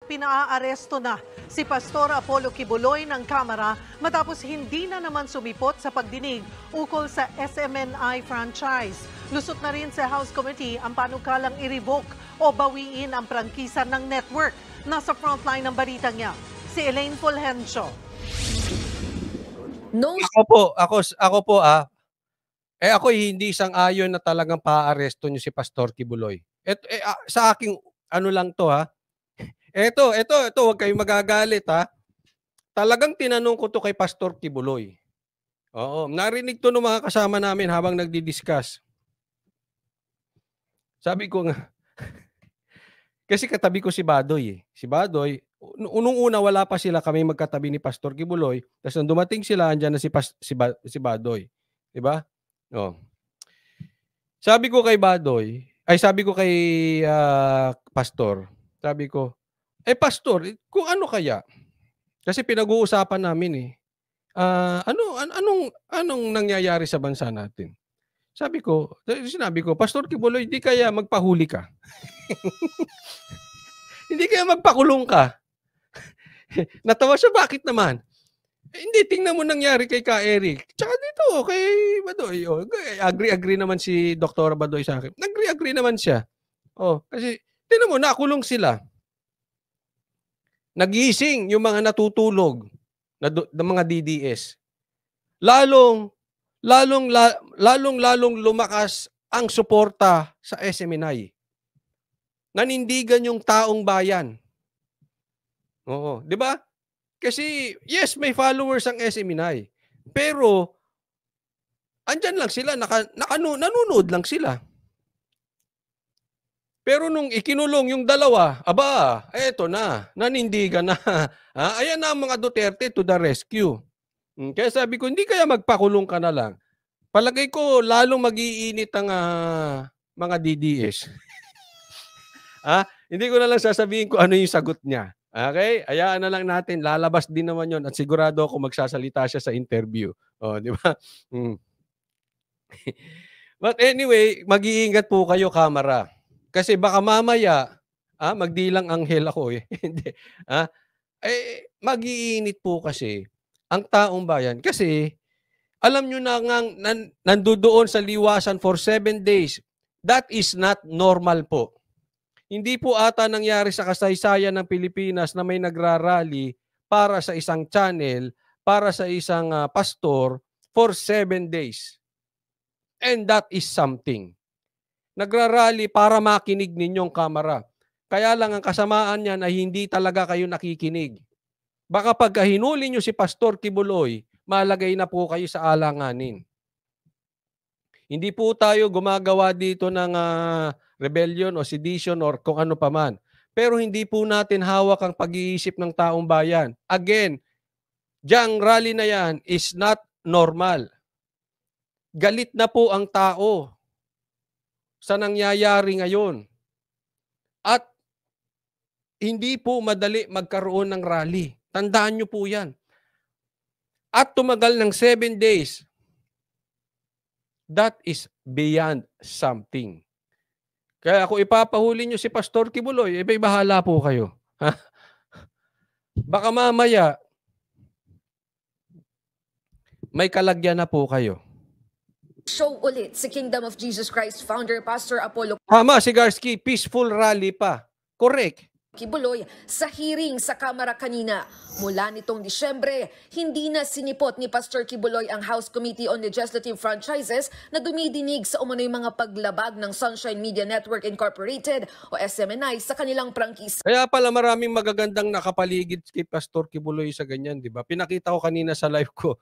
pinaaresto na si Pastor Apollo Kibuloy ng Kamara matapos hindi na naman sumipot sa pagdinig ukol sa SMNI franchise. Lusot na rin sa House Committee ang panukalang i-revoke o bawiin ang prangkisa ng network. Nasa frontline ng balitang niya, si Elaine Fulgencio. Ako po ako hindi sang-ayon na talagang paaresto niyo si Pastor Kibuloy. Sa aking ano lang to Ito, huwag kayong magagalit Talagang tinanong ko to kay Pastor Kibuloy. Oo, narinig to ng mga kasama namin habang nagdi-discuss. Sabi ko nga, kasi katabi ko si Badoy. Si Badoy, unang-una wala pa sila kami magkatabi ni Pastor Kibuloy. Tapos nung dumating sila, andyan na si Badoy. Diba? Oh. Sabi ko kay Badoy, sabi ko kay Pastor, sabi ko, Pastor, kung ano kaya? Kasi pinag-uusapan namin anong nangyayari sa bansa natin? Sinabi ko, Pastor Kibuloy, di kaya magpahuli ka? Hindi kaya magpakulong ka? Natawa siya, bakit naman? Hindi, tingnan mo nangyari kay Ka Eric. Tsaka dito, kay Badoy. Agree naman si Dr. Badoy sa akin. Agree naman siya. Kasi, tingnan mo, nakulong sila. Nagising yung mga natutulog na mga DDS. Lalong lumakas ang suporta sa SMNI. Nanindigan yung taong bayan. Oo, 'di ba? Kasi yes, may followers ang SMNI. Pero andyan lang sila, nanonood lang sila. Pero nung ikinulong yung dalawa, eto na, nanindigan na. Ayan na ang mga Duterte to the rescue. Kaya sabi ko, hindi kaya magpakulong ka na lang. Palagay ko, lalong mag-iinit ang mga DDS. Hindi ko na lang sasabihin kung ano yung sagot niya. Okay? Hayaan na lang natin. Lalabas din naman yon at sigurado ako magsasalita siya sa interview. Di ba? But anyway, mag-iingat po kayo, Kamara. Kasi baka mamaya, magdilang anghel ako Hindi. Mag-iinit po kasi ang taong bayan. Kasi, alam nyo na nandoon sa liwasan for 7 days. That is not normal po. Hindi po ata nangyari sa kasaysayan ng Pilipinas na may nagrarally para sa isang channel, para sa isang pastor for 7 days. And that is something. Nagrarally para makinig ninyong Kamara. Kaya lang ang kasamaan niyan ay hindi talaga kayo nakikinig. Baka pagka hinuli nyo si Pastor Kibuloy, malagay na po kayo sa alanganin. Hindi po tayo gumagawa dito ng rebellion o sedition or kung ano paman. Pero hindi po natin hawak ang pag-iisip ng taong bayan. Again, diyang rally na yan is not normal. Galit na po ang tao sa nangyayari ngayon. At hindi po madali magkaroon ng rally. Tandaan nyo po yan. At tumagal ng 7 days. That is beyond something. Kaya kung ipapahuli nyo si Pastor Kibuloy, bahala po kayo. Baka mamaya, may kalagyan na po kayo. Show ulit si Kingdom of Jesus Christ founder Pastor Apollo Sigarsky, peaceful rally pa. Correct. Kibuloy sa hearing sa Kamara kanina. Mula nitong Disyembre, hindi na sinipot ni Pastor Kibuloy ang House Committee on Legislative Franchises na dumidinig sa umano'y mga paglabag ng Sunshine Media Network Incorporated o SMNI sa kanilang prangkisa. Kaya pala maraming magagandang nakapaligid kay Pastor Kibuloy sa ganyan, di ba? Pinakita ko kanina sa live ko.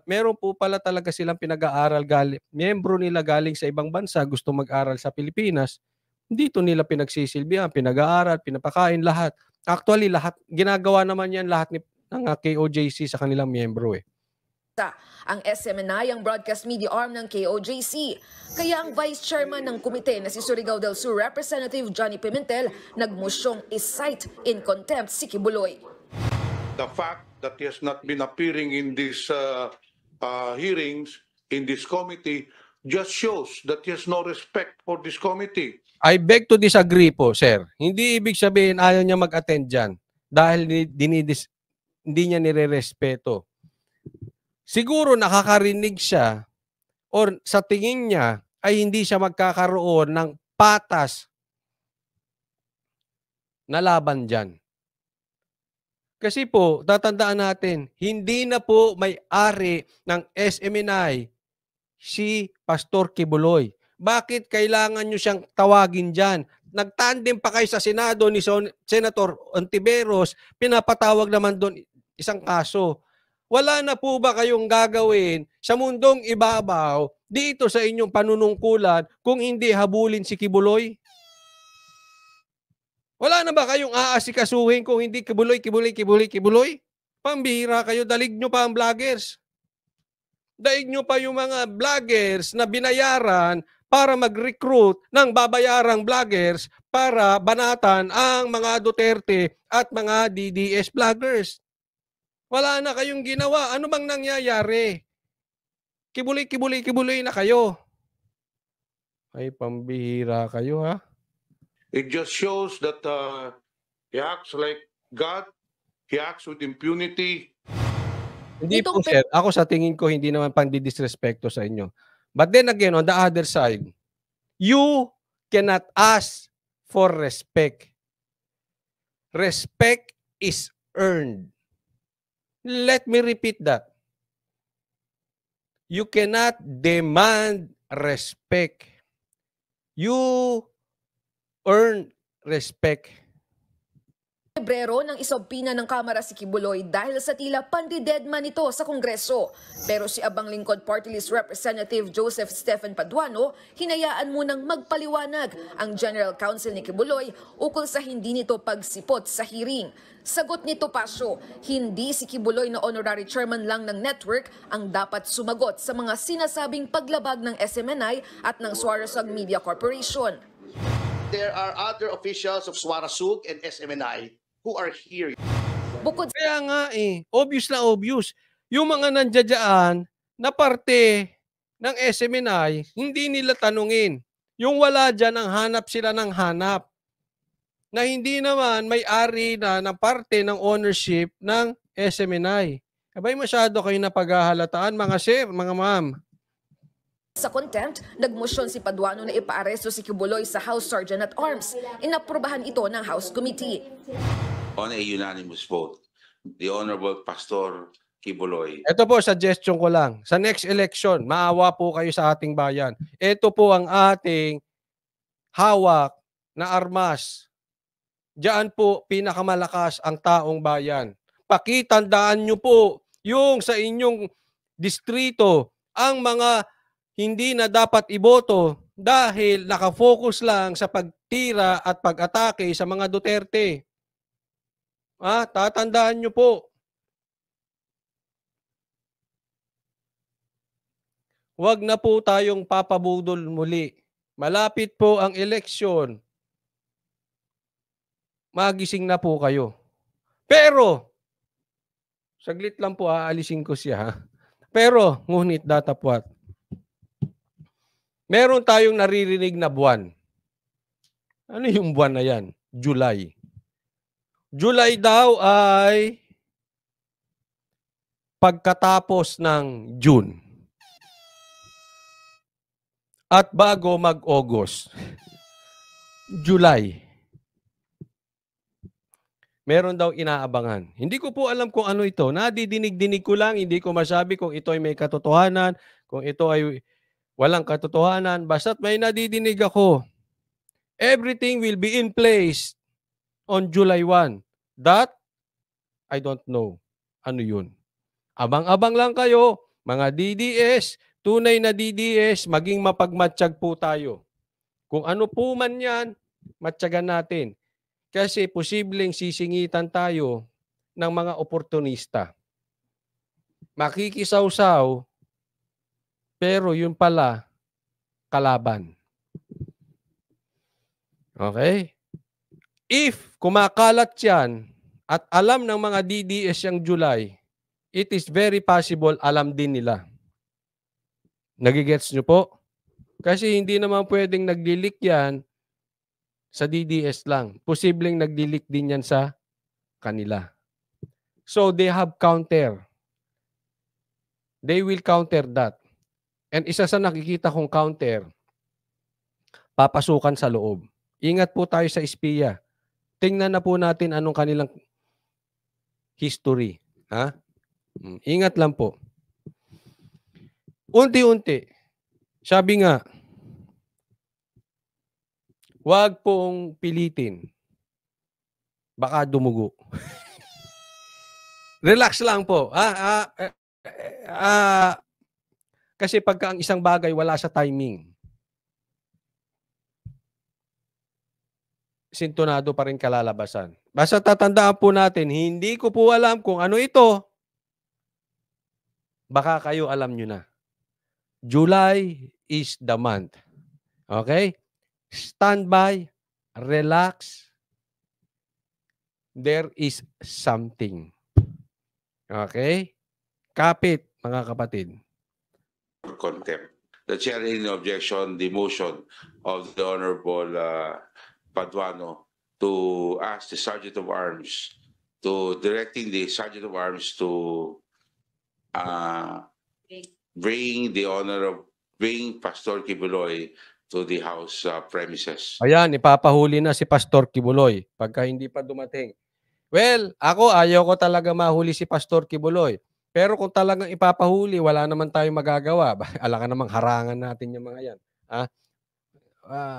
Meron po pala talaga silang pinag-aaral, miyembro nila galing sa ibang bansa, gusto mag-aral sa Pilipinas. Dito nila pinagsisilbihan, pinag-aaral, pinapakain lahat. Actually, lahat, ginagawa naman yan lahat ng KOJC sa kanilang miyembro Ang SMNI ang broadcast media arm ng KOJC. Kaya ang Vice Chairman ng komite na si Surigao del Sur Representative Johnny Pimentel nagmosyong is-cite in contempt si Kibuloy. The fact that he has not been appearing in these hearings, in this committee, just shows that he has no respect for this committee. I beg to disagree po, sir. Hindi ibig sabihin ayaw niya mag-attend dyan. dahil hindi niya nirerespeto. Siguro nakakarinig siya or sa tingin niya ay hindi siya magkakaroon ng patas na laban dyan. Kasi po, tatandaan natin, hindi na po may-ari ng SMNI si Pastor Kibuloy. Bakit kailangan nyo siyang tawagin dyan? Nagtandem pa kayo sa Senado ni Senator Ontiveros, pinapatawag naman doon isang kaso. Wala na po ba kayong gagawin sa mundong ibabaw dito sa inyong panunungkulan kung hindi habulin si Kibuloy? Wala na ba kayong aasikasuhin kung hindi Kibuloy? Pambihira kayo, dalig nyo pa ang vloggers. Daig nyo pa yung mga vloggers na binayaran para mag-recruit ng babayarang vloggers para banatan ang mga Duterte at mga DDS vloggers. Wala na kayong ginawa. Ano bang nangyayari? Kibuloy na kayo. Ay, pambihira kayo, ha? It just shows that he acts like God. He acts with impunity. Hindi po, sir. Ako sa tingin ko, hindi naman pang-disrespecto sa inyo. But then again, on the other side, you cannot ask for respect. Respect is earned. Let me repeat that. You cannot demand respect. You earn respect. Pebrero nang isompina ng Kamara si Kibuloy dahil sa tila pandidedman nito sa Kongreso. Pero si Abang Lingkod Party List Representative Joseph Stephen Paduano, hinayaan munang magpaliwanag ang General Counsel ni Kibuloy ukol sa hindi nito pagsipot sa hearing. Sagot ni Topacio, hindi si Kibuloy na honorary chairman lang ng network ang dapat sumagot sa mga sinasabing paglabag ng SMNI at ng Suarezag Media Corporation. There are other officials of Suarezag and SMNI who are here. Bukod Kaya nga obvious na obvious. Yung mga nandiyadyaan na parte ng SMNI, hindi nila tanungin. Yung wala dyan, ang hanap sila ng hanap. Na hindi naman may-ari na ng parte ng ownership ng SMNI. Abay, masyado kayo napaghahalataan, mga sir, mga ma'am. sa contempt, nagmosyon si Paduano na ipaaresto si Kibuloy sa House Sergeant at Arms. Inaprubahan ito ng House Committee. On a unanimous vote, the Honorable Pastor Kibuloy. Ito po, suggestion ko lang. Sa next election, maawa po kayo sa ating bayan. Ito po ang ating hawak na armas. Diyan po pinakamalakas ang taong bayan. Pakitandaan nyo po yung sa inyong distrito ang mga hindi na dapat iboto dahil nakafocus lang sa pagtira at pag-atake sa mga Duterte. Tatandaan nyo po. Huwag na po tayong papabudol muli. Malapit po ang eleksyon. Magising na po kayo. Pero, saglit lang po, aalisin ko siya. Pero, ngunit datapwat, meron tayong naririnig na buwan. Ano yung buwan na yan? July. July daw ay pagkatapos ng June. At bago mag-August. July. Meron daw inaabangan. Hindi ko po alam kung ano ito. Nadidinig-dinig ko lang. Hindi ko masabi kung ito ay may katotohanan, kung ito ay walang katotohanan. Basta't may nadidinig ako. Everything will be in place on July 1. That, I don't know. Ano yun? Abang-abang lang kayo, mga DDS, tunay na DDS, maging mapagmatsyag po tayo. Kung ano po man yan, matyagan natin. Kasi posibleng sisingitan tayo ng mga oportunista. Makikisaw-saw, pero yun pala, kalaban. Okay? If kumakalat yan at alam ng mga DDS yung July, it is very possible alam din nila. Nagigets nyo po? Kasi hindi naman pwedeng naglilik yan sa DDS lang. Posibleng naglilik din yan sa kanila. So they have counter. They will counter that. And isa sa nakikita kong counter, papasukan sa loob. Ingat po tayo sa espiya. Tingnan na po natin anong kanilang history. Ha? Ingat lang po. Unti-unti. Sabi nga, huwag pong pilitin. Baka dumugo. Relax lang po. Kasi pagka ang isang bagay wala sa timing, sintonado pa rin kalalabasan. Basta tatandaan po natin, hindi ko po alam kung ano ito. Baka kayo alam nyo na. July is the month. Okay? Stand by, relax. There is something. Okay? Kapit, mga kapatid. Contempt. The chair in objection, the motion of the Honorable Paduano to ask the Sergeant of Arms to directing the Sergeant of Arms to bring Pastor Kibuloy to the House premises. Ayan, ipapahuli na si Pastor Kibuloy pagka hindi pa dumating. Well, ako ayaw ko talaga mahuli si Pastor Kibuloy. Pero kung talagang ipapahuli, wala naman tayong magagawa. Alam ka namang harangan natin yung mga yan.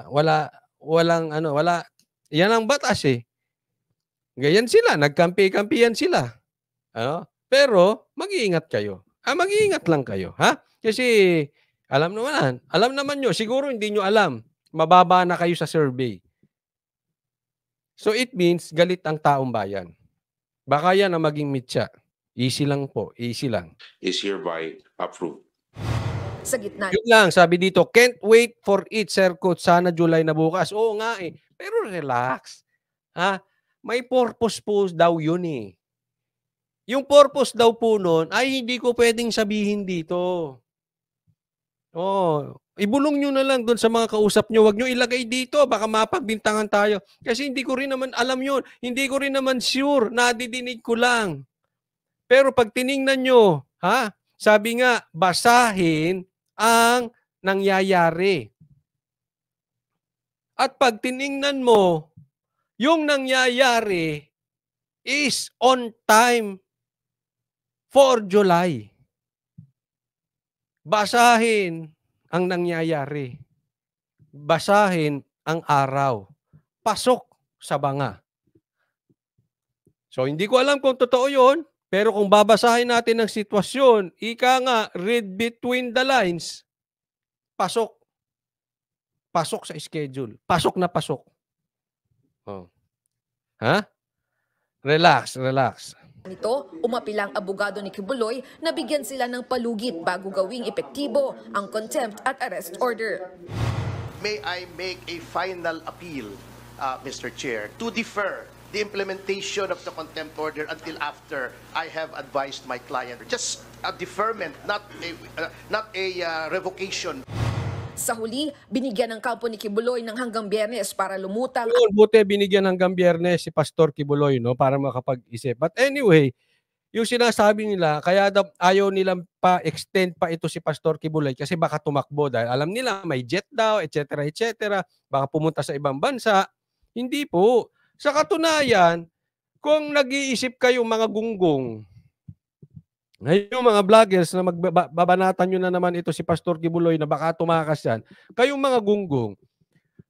Wala. Yan ang batas eh. Ganyan sila, nagkampi-kampiyan sila. Pero mag-iingat kayo. Mag-iingat lang kayo, ha? Kasi alam naman nyo, siguro hindi nyo alam. Mababa na kayo sa survey. So it means galit ang taong bayan. Baka yan ang maging mitya. Easy lang po, easy lang. Is hereby approved. Sa gitna. Yun lang, sabi dito, can't wait for it, Sir Coach. Sana July na bukas. Oo nga eh. Pero relax. Ha? May purpose po daw yun eh. Yung purpose daw po nun ay hindi ko pwedeng sabihin dito. Ibulong nyo na lang doon sa mga kausap nyo. Huwag nyo ilagay dito. Baka mapagbintangan tayo. Kasi hindi ko rin naman alam yun. Hindi ko rin naman sure. Nadidinig ko lang. Pero pag tiningnan nyo, sabi nga, basahin ang nangyayari. At pag tiningnan mo, yung nangyayari is on time for July. Basahin ang nangyayari. Basahin ang araw. Pasok sa banga. So, hindi ko alam kung totoo yun. Pero kung babasahin natin ang sitwasyon, ika nga, read between the lines, pasok. Pasok sa schedule. Pasok na pasok. Relax. Nito, umapilang abogado ni Kibuloy na bigyan sila ng palugit bago gawing epektibo ang contempt at arrest order. May I make a final appeal, Mr. Chair, to defer the implementation of the contempt order until after I have advised my client. Just a deferment, not a revocation. Sa huli, binigyan ng kampo ni Kibuloy ng hanggang Biyernes para lumutang. Buti binigyan hanggang Biyernes si Pastor Kibuloy, no, para makapag-isip. But anyway, yung sinasabi nila, kaya ayaw nilang pa-extend pa ito si Pastor Kibuloy kasi baka tumakbo dahil alam nila may jet daw, etc. Baka pumunta sa ibang bansa. Hindi po. Sa katunayan, kung nag-iisip kayo mga gunggong, ngayon mga vloggers na magbabanatan nyo na naman ito si Pastor Kibuloy na baka tumakas yan, kayong mga gunggong,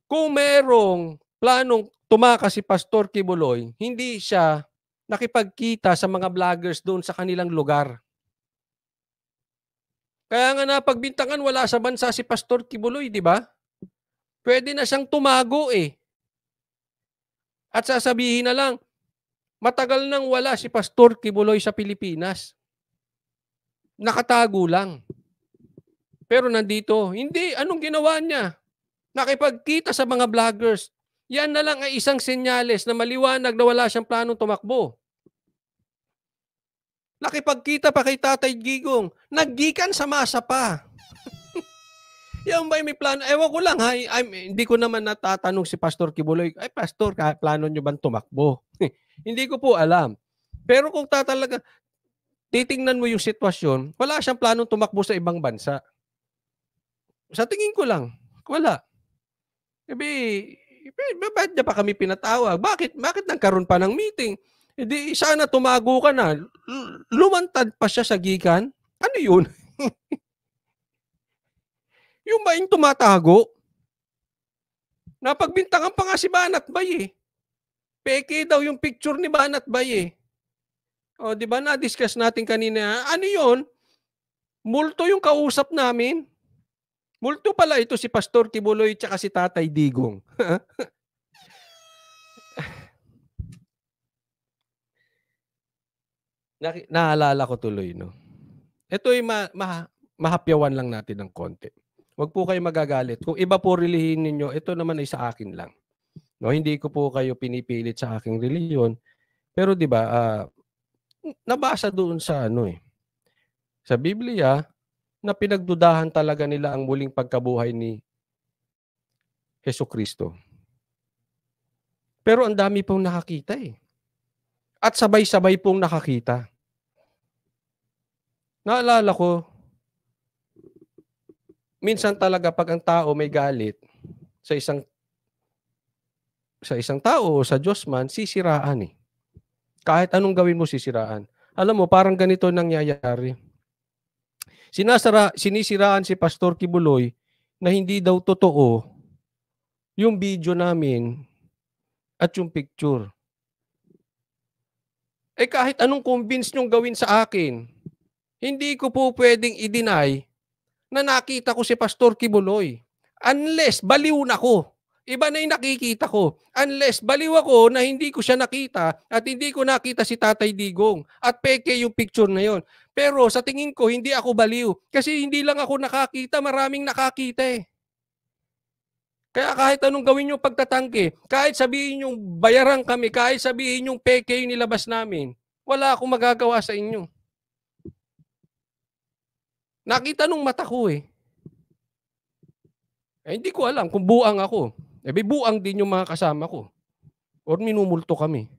kung merong planong tumakas si Pastor Kibuloy, hindi siya nakipagkita sa mga vloggers doon sa kanilang lugar. Kaya nga napagbintangan wala sa bansa si Pastor Kibuloy, di ba? Pwede na siyang tumago eh. At sasabihin na lang, matagal nang wala si Pastor Kibuloy sa Pilipinas. Nakatago lang. Pero nandito, hindi. Anong ginawa niya? Nakipagkita sa mga vloggers. Yan na lang ay isang senyales na maliwanag na wala siyang planong tumakbo. Nakipagkita pa kay Tatay Gigong. Naggikan sa masa pa. Yan ba may plano? Ewan ko lang, ha? Hindi ko naman natatanong si Pastor Kibuloy, ay Pastor, plano nyo bang tumakbo? Hindi ko po alam. Pero kung talaga, titingnan mo yung sitwasyon, wala siyang planong tumakbo sa ibang bansa. Sa tingin ko lang, wala. Bakit niya pa kami pinatawag? Bakit nagkaroon pa ng meeting? Hindi, sana tumago ka na. Lumantad pa siya sa gikan? Ano yun? Yung ba yung tumatago? Napagbintangan pa nga si Banat Bay eh. Peke daw yung picture ni Banat Bay eh. O, di ba na-discuss natin kanina, ano yun? Multo yung kausap namin. Multo pala ito si Pastor Kibuloy tsaka si Tatay Digong. Naalala ko tuloy, no? Ito ay mahapyawan lang natin ng konti. Huwag po kayo magagalit. Kung iba po relihiyon ninyo, ito naman ay sa akin lang. No, hindi ko po kayo pinipilit sa aking relihiyon. Pero 'di ba, nabasa doon sa sa Biblia na pinagdudahan talaga nila ang muling pagkabuhay ni Hesukristo. Pero ang dami pong nakakita eh. At sabay-sabay pong nakakita. Naalala ko, minsan talaga pag ang tao may galit sa isang tao o sa Diyos man, sisiraan eh. Kahit anong gawin mo, sisiraan. Alam mo, parang ganito nangyayari. Sinisiraan si Pastor Kibuloy na hindi daw totoo yung video namin at yung picture. Kahit anong convince nyong gawin sa akin, hindi ko po pwedeng i-deny na nakita ko si Pastor Kibuloy. Unless baliw na ko. Iba na yung nakikita ko. Unless baliw ako na hindi ko siya nakita at hindi ko nakita si Tatay Digong at peke yung picture na yon. Pero sa tingin ko, hindi ako baliw. Kasi hindi lang ako nakakita, maraming nakakita eh. Kaya kahit anong gawin yung pagtatangke, kahit sabihin yung bayaran kami, kahit sabihin yung peke yung nilabas namin, wala akong magagawa sa inyo. Nakita nung mata ko eh. Hindi ko alam kung buang ako. Buang din yung mga kasama ko. Or minumulto kami.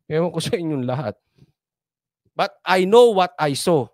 Ewan ko sa inyong lahat. But I know what I saw.